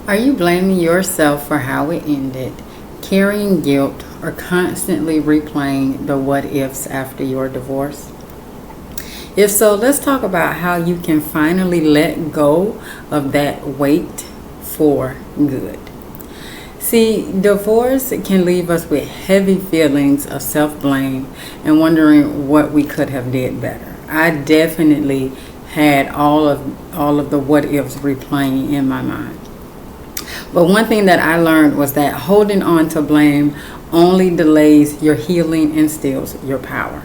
Are you blaming yourself for how it ended, carrying guilt, or constantly replaying the what ifs after your divorce? If so, let's talk about how you can finally let go of that weight for good. See, divorce can leave us with heavy feelings of self-blame and wondering what we could have did better. I definitely had all of the what ifs replaying in my mind. But one thing that I learned was that holding on to blame only delays your healing and steals your power.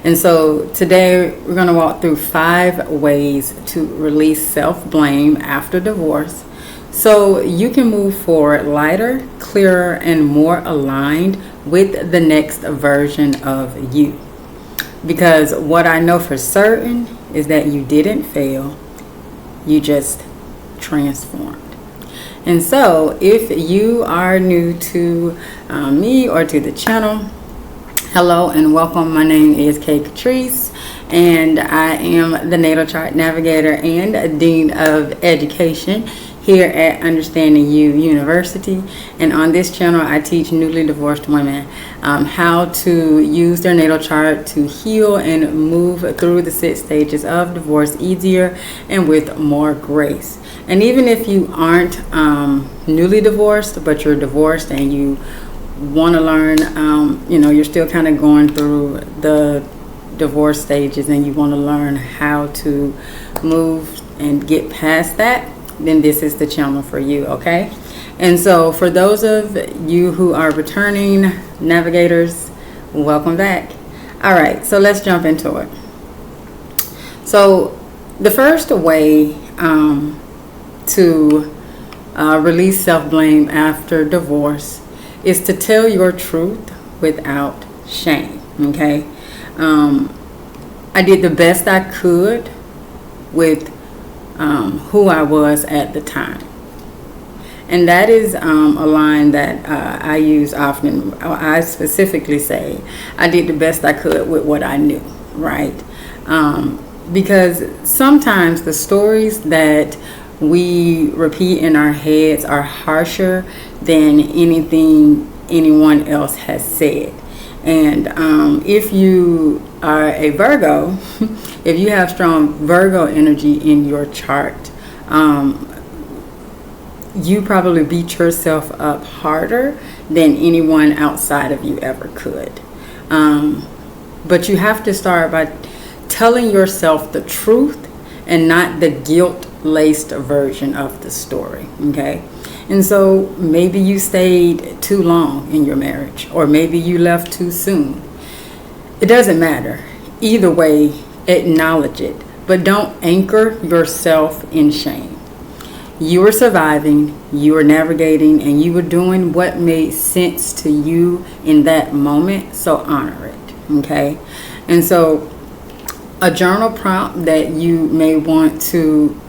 And so today we're going to walk through 5 ways to release self-blame after divorce so you can move forward lighter, clearer, and more aligned with the next version of you. Because what I know for certain is that you didn't fail, you just transformed. And so if you are new to me or to the channel, hello and welcome. My name is Kay Catrice, and I am the Natal Chart Navigator and Dean of Education here at Understanding You University. And on this channel, I teach newly divorced women how to use their natal chart to heal and move through the 6 stages of divorce easier and with more grace. And even if you aren't newly divorced, but you're divorced and you want to learn, you're still kind of going through the divorce stages and you want to learn how to move and get past that, then this is the channel for you, okay? And so for those of you who are returning navigators, welcome back. All right, so let's jump into it. So the first way to release self-blame after divorce is to tell your truth without shame, okay? I did the best I could with who I was at the time. And that is a line that I use often. I specifically say, I did the best I could with what I knew, right? Because sometimes the stories that we repeat in our heads are harsher than anything anyone else has said. And if you are a Virgo, if you have strong Virgo energy in your chart, you probably beat yourself up harder than anyone outside of you ever could. But you have to start by telling yourself the truth and not the guilt-laced version of the story, okay? And so maybe you stayed too long in your marriage, or maybe you left too soon. It doesn't matter. Either way, acknowledge it, but don't anchor yourself in shame. You were surviving, you were navigating, and you were doing what made sense to you in that moment, so honor it, okay? And so a journal prompt that you may want to,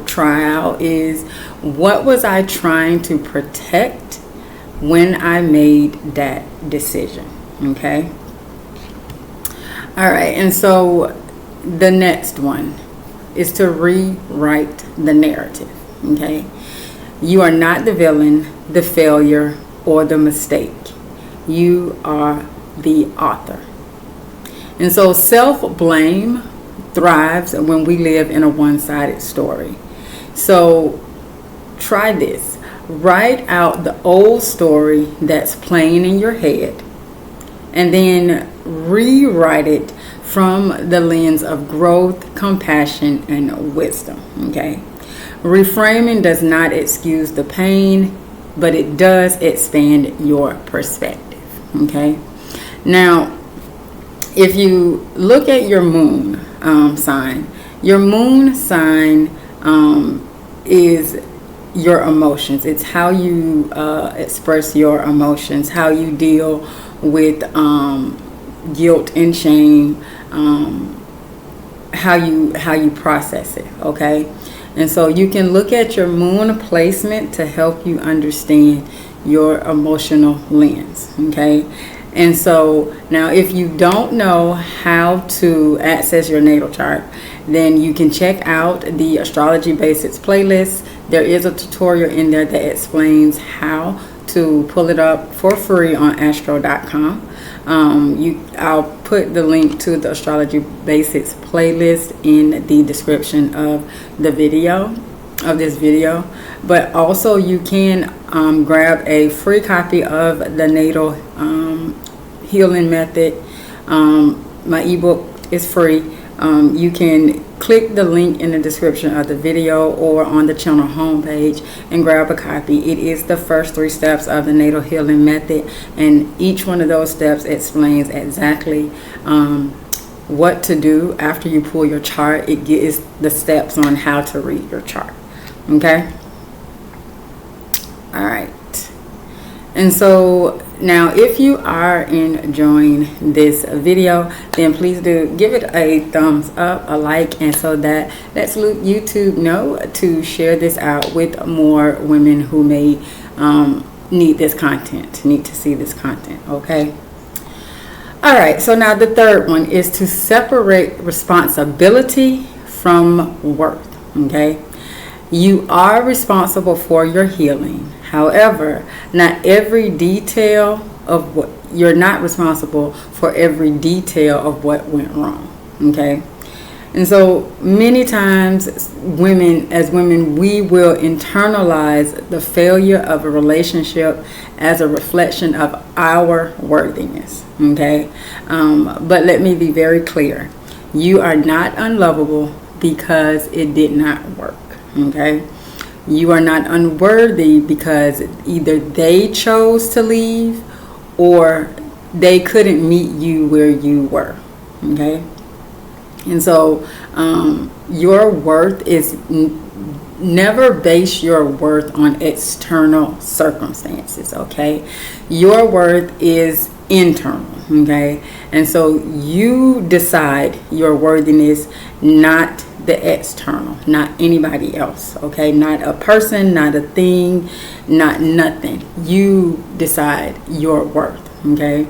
try out is, what was I trying to protect when I made that decision? Okay. All right. And so the next one is to rewrite the narrative. Okay. You are not the villain, the failure, or the mistake. You are the author. And so self-blame thrives when we live in a one-sided story. So try this. Write out the old story that's playing in your head and then rewrite it from the lens of growth, compassion, and wisdom. Okay. Reframing does not excuse the pain, but it does expand your perspective. Okay. Now, if you look at your moon sign, your moon sign is your emotions. It's how you express your emotions, how you deal with guilt and shame, how you process it, okay? And so you can look at your moon placement to help you understand your emotional lens, okay? And so now if you don't know how to access your natal chart, then you can check out the Astrology Basics playlist There is a tutorial in there that explains how to pull it up for free on astro.com. I'll put the link to the Astrology Basics playlist in the description of the video, of this video. But also you can grab a free copy of the Natal Healing Method. My ebook is free. You can click the link in the description of the video or on the channel homepage and grab a copy. It is the first 3 steps of the Natal Healing Method, and each one of those steps explains exactly what to do after you pull your chart. It gives the steps on how to read your chart. Okay? All right. And so now, if you are enjoying this video, then please do give it a thumbs up, a like, and so that lets YouTube know to share this out with more women who may need this content, need to see this content. Okay. All right. So now the third one is to separate responsibility from worth. Okay. You are responsible for your healing. However, not every detail of what you're not responsible for every detail of what went wrong. Okay. And so many times as women, we will internalize the failure of a relationship as a reflection of our worthiness. Okay. But let me be very clear. You are not unlovable because it did not work. Okay. You are not unworthy because either they chose to leave or they couldn't meet you where you were. Okay. And so your worth is never base your worth on external circumstances. Okay. Your worth is internal. Okay. And so you decide your worthiness, not the external, not anybody else. Okay. Not a person, not a thing, not nothing. You decide your worth. Okay.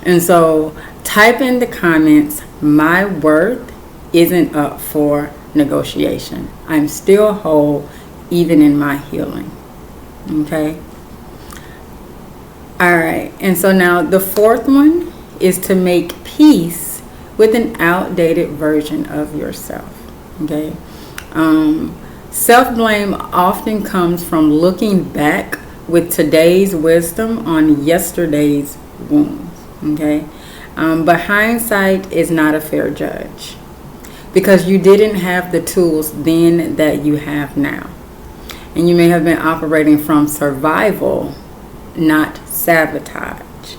And so type in the comments, my worth isn't up for negotiation. I'm still whole even in my healing. Okay. All right. And so now the fourth one is to make peace with an outdated version of yourself. Okay. Self-blame often comes from looking back with today's wisdom on yesterday's wounds. Okay. But hindsight is not a fair judge because you didn't have the tools then that you have now. And you may have been operating from survival, not sabotage.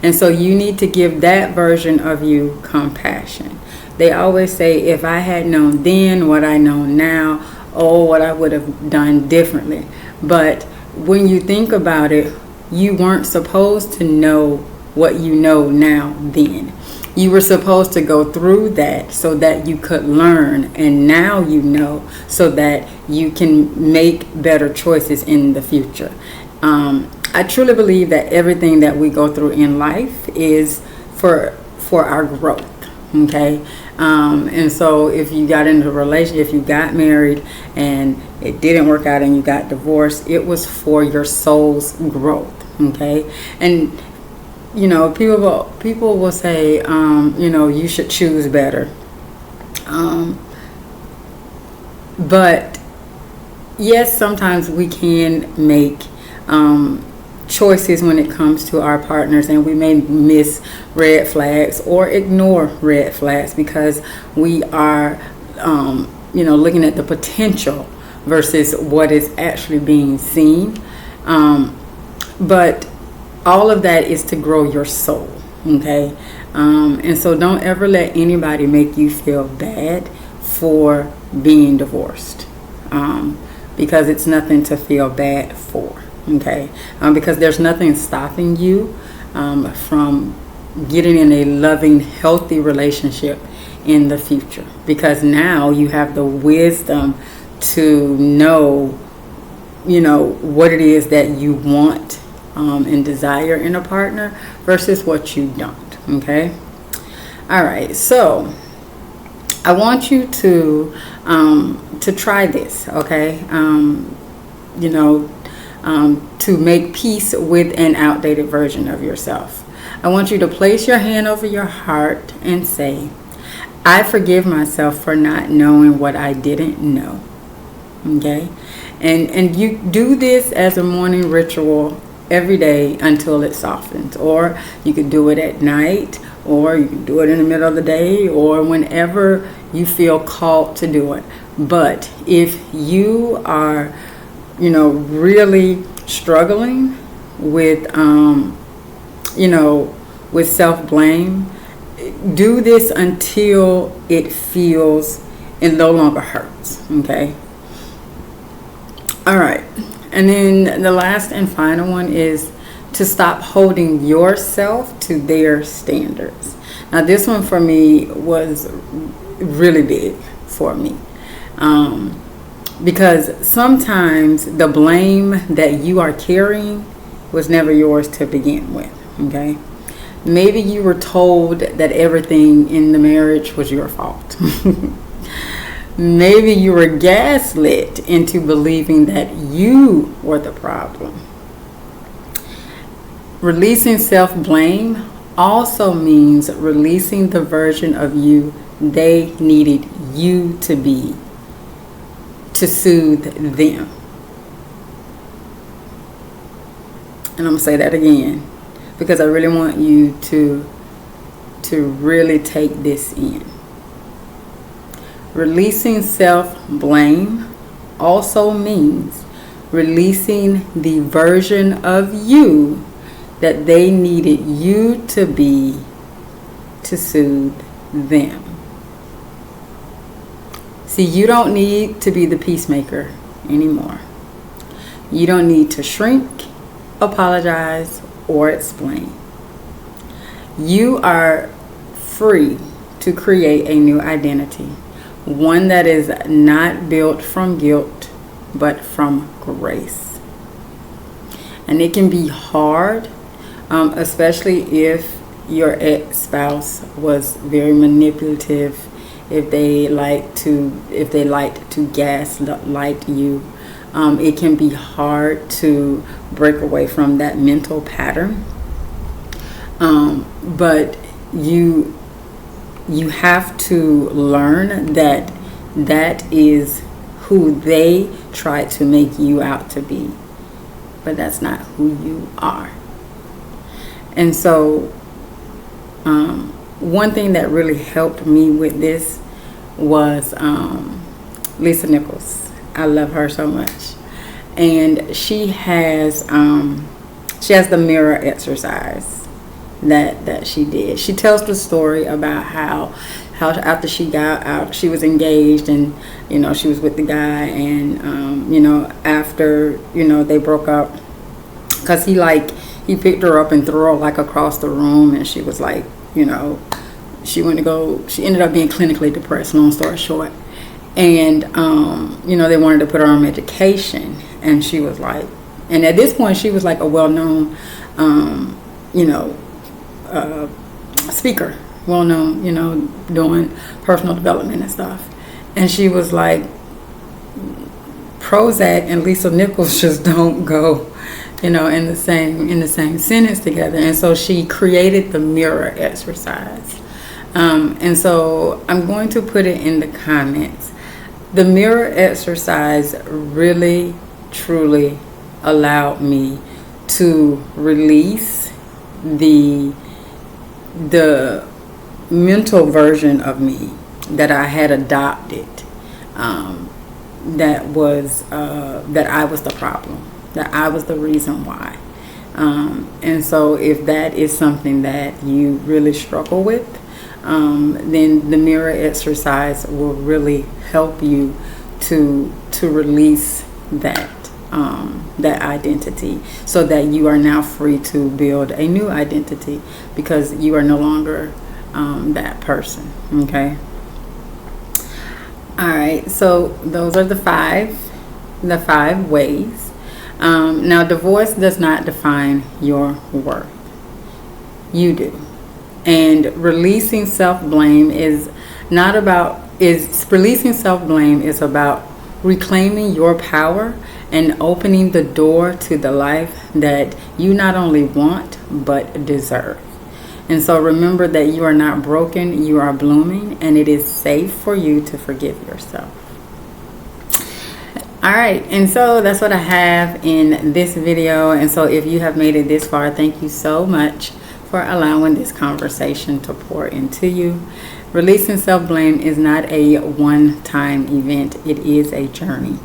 And so you need to give that version of you compassion. They always say, if I had known then what I know now, oh, what I would have done differently. But when you think about it, you weren't supposed to know what you know now then. You were supposed to go through that so that you could learn, and now you know so that you can make better choices in the future. I truly believe that everything that we go through in life is for our growth. Okay. And so if you got into a relationship, if you got married and it didn't work out and you got divorced, it was for your soul's growth. Okay. And you know, people will say, you know, you should choose better. But yes, sometimes we can make choices when it comes to our partners, and we may miss red flags or ignore red flags because we are, you know, looking at the potential versus what is actually being seen. But all of that is to grow your soul. Okay. And so don't ever let anybody make you feel bad for being divorced, because it's nothing to feel bad for. Okay. Because there's nothing stopping you from getting in a loving, healthy relationship in the future, because now you have the wisdom to know, you know, what it is that you want and desire in a partner versus what you don't. Okay. All right. So I want you to try this. Okay. you know, to make peace with an outdated version of yourself. I want you to place your hand over your heart and say, I forgive myself for not knowing what I didn't know. Okay? And you do this as a morning ritual every day until it softens. Or you could do it at night, or you can do it in the middle of the day, or whenever you feel called to do it. But if you are, really struggling with, with self-blame, do this until it no longer hurts. Okay? All right. And then the last and final one is to stop holding yourself to their standards. Now, this one for me was really big for me. Because sometimes the blame that you are carrying was never yours to begin with. Okay? Maybe you were told that everything in the marriage was your fault. Maybe you were gaslit into believing that you were the problem. Releasing self-blame also means releasing the version of you they needed you to be to soothe them. And I'm going to say that again because I really want you to really take this in. Releasing self-blame also means releasing the version of you that they needed you to be to soothe them. See, you don't need to be the peacemaker anymore. You don't need to shrink, apologize, or explain. You are free to create a new identity. One that is not built from guilt, but from grace. And it can be hard, especially if your ex-spouse was very manipulative, if they liked to gaslight you. It can be hard to break away from that mental pattern. But you have to learn that is who they try to make you out to be, but that's not who you are. And so one thing that really helped me with this was Lisa Nichols. I love her so much, and she has the mirror exercise that she did. She tells the story about how after she got out, she was engaged, and she was with the guy, and after they broke up, because he picked her up and threw her across the room, and she was she ended up being clinically depressed, long story short. And they wanted to put her on medication, and she was and at this point she was a well-known speaker, well-known, doing personal development and stuff. And she was like, Prozac and Lisa Nichols just don't go, in the same sentence together. And so she created the mirror exercise. And so I'm going to put it in the comments. The mirror exercise really, truly allowed me to release the mental version of me that I had adopted, that I was the problem, that I was the reason why. And so if that is something that you really struggle with, then the mirror exercise will really help you to release that identity, so that you are now free to build a new identity, because you are no longer that person. Okay. All right. So those are the five ways. Now, divorce does not define your worth. You do. And releasing self-blame is about reclaiming your power and opening the door to the life that you not only want but deserve. And so remember that you are not broken, you are blooming, and it is safe for you to forgive yourself. All right, and so that's what I have in this video. And so if you have made it this far, thank you so much for allowing this conversation to pour into you. Releasing self-blame is not a one-time event. It is a journey.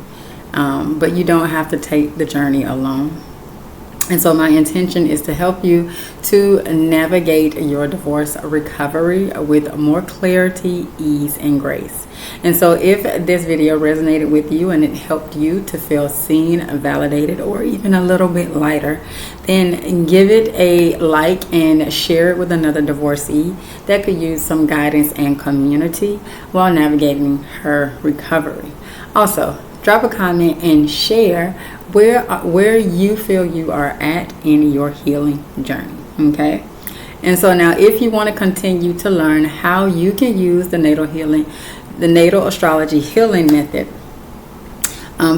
But you don't have to take the journey alone. And so my intention is to help you to navigate your divorce recovery with more clarity, ease, and grace. And so if this video resonated with you and it helped you to feel seen, validated, or even a little bit lighter, then give it a like and share it with another divorcee that could use some guidance and community while navigating her recovery. Also, drop a comment and share where you feel you are at in your healing journey. Okay, and so now if you want to continue to learn how you can use the natal astrology healing method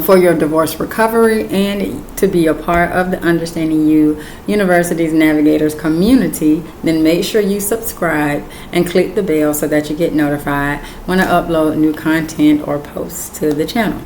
for your divorce recovery and to be a part of the Understanding You University's Navigators community, then make sure you subscribe and click the bell so that you get notified when I upload new content or posts to the channel.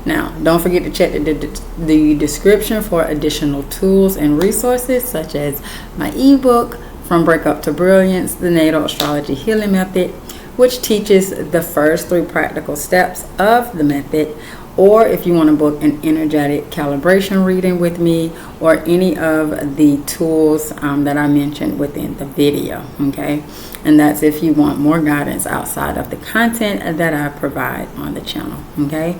Now, don't forget to check the description for additional tools and resources such as my ebook, From Breakup to Brilliance, the Natal Astrology Healing Method, which teaches the first 3 practical steps of the method, or if you want to book an energetic calibration reading with me, or any of the tools that I mentioned within the video. Okay, and that's if you want more guidance outside of the content that I provide on the channel. Okay.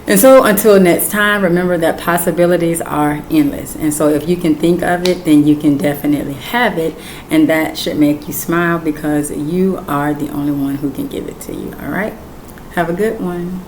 And so until next time, remember that possibilities are endless. And so if you can think of it, then you can definitely have it. And that should make you smile because you are the only one who can give it to you. All right. Have a good one.